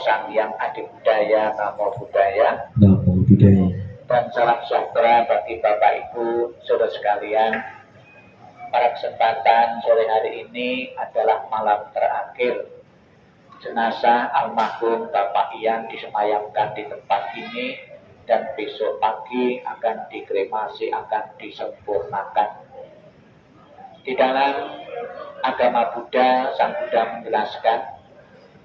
Sang Hyang Adi Budaya, Namo Buddhaya. Namo Buddhaya. Dan salam sejahtera bagi Bapak Ibu, saudara sekalian. Pada kesempatan sore hari ini adalah malam terakhir jenazah almarhum Bapak Ian disemayamkan di tempat ini, dan besok pagi akan dikremasi, akan disempurnakan. Di dalam agama Buddha, Sang Buddha menjelaskan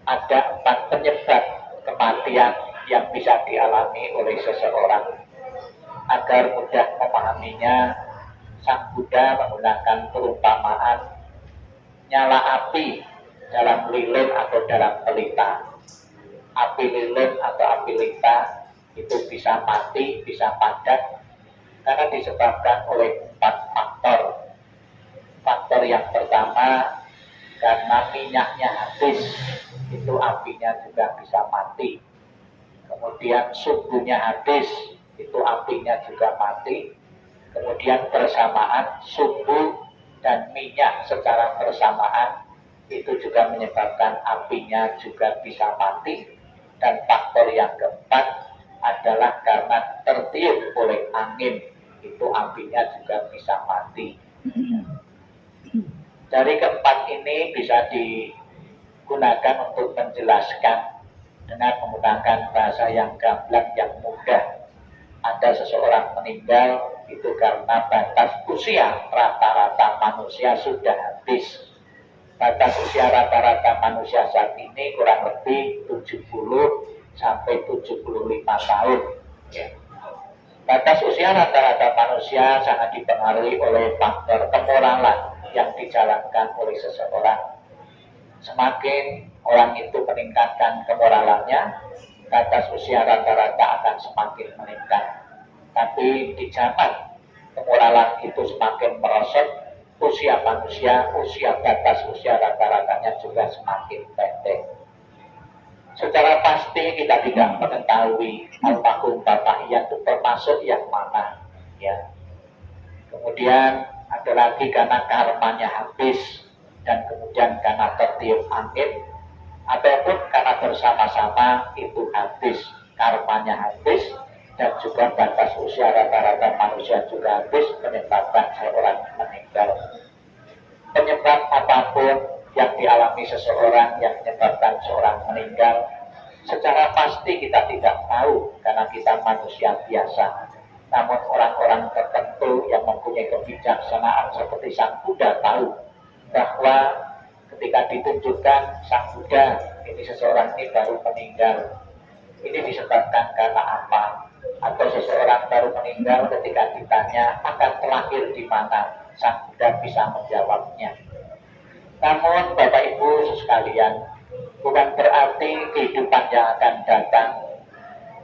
ada 4 penyebab kematian yang bisa dialami oleh seseorang. Agar mudah memahaminya, Sang Buddha menggunakan perumpamaan nyala api dalam lilin atau dalam pelita. Api lilin atau api pelita itu bisa mati, bisa padam karena disebabkan oleh 4 faktor. Faktor yang pertama, karena minyaknya habis, itu apinya juga bisa mati. Kemudian sumbunya habis, itu apinya juga mati. Kemudian bersamaan sumbu dan minyak secara bersamaan, itu juga menyebabkan apinya juga bisa mati. Dan faktor yang keempat adalah karena tertiup oleh angin, itu apinya juga bisa mati. Dari keempat ini bisa digunakan untuk menjelaskan dengan menggunakan bahasa yang gamblang, yang mudah. Ada seseorang meninggal itu karena batas usia rata-rata manusia sudah habis. Batas usia rata-rata manusia saat ini kurang lebih 70 sampai 75 tahun. Ya. Batas usia rata-rata manusia sangat dipengaruhi oleh faktor kemoralan yang dijalankan oleh seseorang. Semakin orang itu meningkatkan kemoralannya, batas usia rata-rata akan semakin meningkat. Tapi di zaman kemoralan itu semakin merosot, usia manusia, batas usia rata-ratanya juga semakin pendek. Secara pasti kita tidak mengetahui almarhum Bapak Ian itu termasuk yang mana. Ya. Kemudian ada lagi karena karmanya habis, dan kemudian karena tertiup angin, ataupun karena bersama-sama itu habis, karmanya habis, dan juga batas usia rata-rata manusia juga habis, menyebabkan seorang meninggal. Penyebab apapun yang dialami seseorang yang menyebabkan seorang meninggal, secara pasti kita tidak tahu karena kita manusia biasa. Namun orang-orang tertentu yang mempunyai kebijaksanaan seperti Sang Buddha tahu bahwa ketika ditunjukkan Sang Buddha, ini seseorang ini baru meninggal, ini disebabkan karena apa? Atau seseorang baru meninggal, ketika ditanya akan terlahir di mana, Sang Buddha bisa menjawabnya. Namun Bapak Ibu sekalian, bukan berarti kehidupan yang akan datang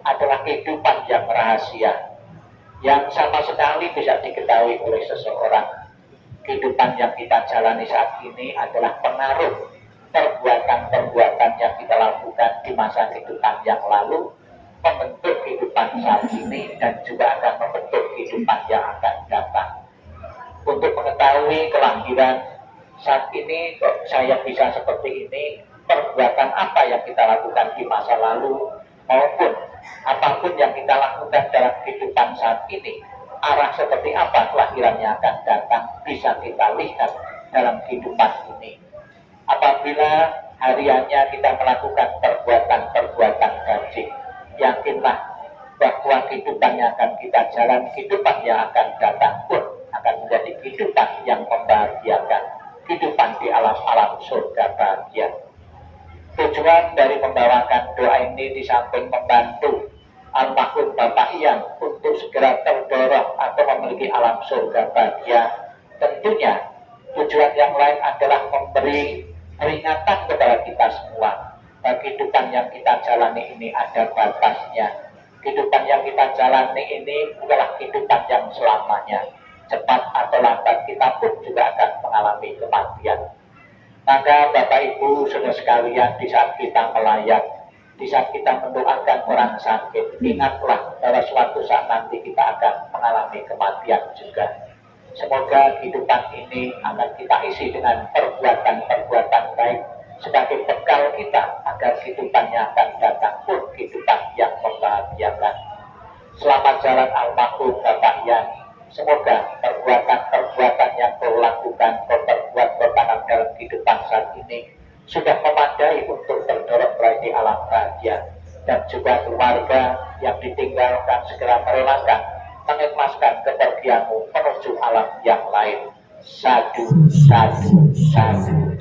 adalah kehidupan yang rahasia, yang sama sekali bisa diketahui oleh seseorang. Kehidupan yang kita jalani saat ini adalah pengaruh perbuatan-perbuatan yang kita lakukan di masa kehidupan yang lalu, membentuk kehidupan saat ini dan juga akan membentuk kehidupan yang akan datang. Untuk mengetahui kelahiran saat ini, kok saya bisa seperti ini, perbuatan apa yang kita lakukan di masa lalu, maupun apapun yang kita lakukan dalam kehidupan saat ini, arah seperti apa kelahirannya akan datang, bisa kita lihat dalam kehidupan ini. Apabila hariannya kita melakukan perbuatan-perbuatan baik, yakinlah bahwa kehidupan yang akan kita jalan, kehidupan yang akan datang pun akan menjadi kehidupan yang membahagiakan, kehidupan di alam-alam surga bahagia. Tujuan dari membawakan doa ini di samping membantu almarhum Bapak Ian untuk segera terdorong atau memiliki alam surga bahagia, tentunya tujuan yang lain adalah memberi peringatan kepada kita semua bahwa kehidupan yang kita jalani ini ada batasnya. Kehidupan yang kita jalani ini bukanlah kehidupan yang selamanya. Cepat atau lambat kita pun juga akan mengalami kematian. Maka Bapak Ibu saudara sekalian, di saat kita melayat, di saat kita mendoakan orang sakit, ingatlah bahwa suatu saat nanti kita akan mengalami kematian juga. Semoga kehidupan ini akan kita isi dengan perbuatan-perbuatan baik, sebagai bekal kita agar kehidupan yang akan datang pun kehidupan yang membahagiakan. Selamat jalan almarhum Bapak Yani. Semoga perbuatan-perbuatan yang kau lakukan, kau perbuat dalam kehidupan saat ini sudah memadai untuk terdorong melalui alam bahagia, dan juga keluarga yang ditinggalkan segera merelakan mengikhlaskan kepergianmu menuju alam yang lain. Sadu, sadu, sadu.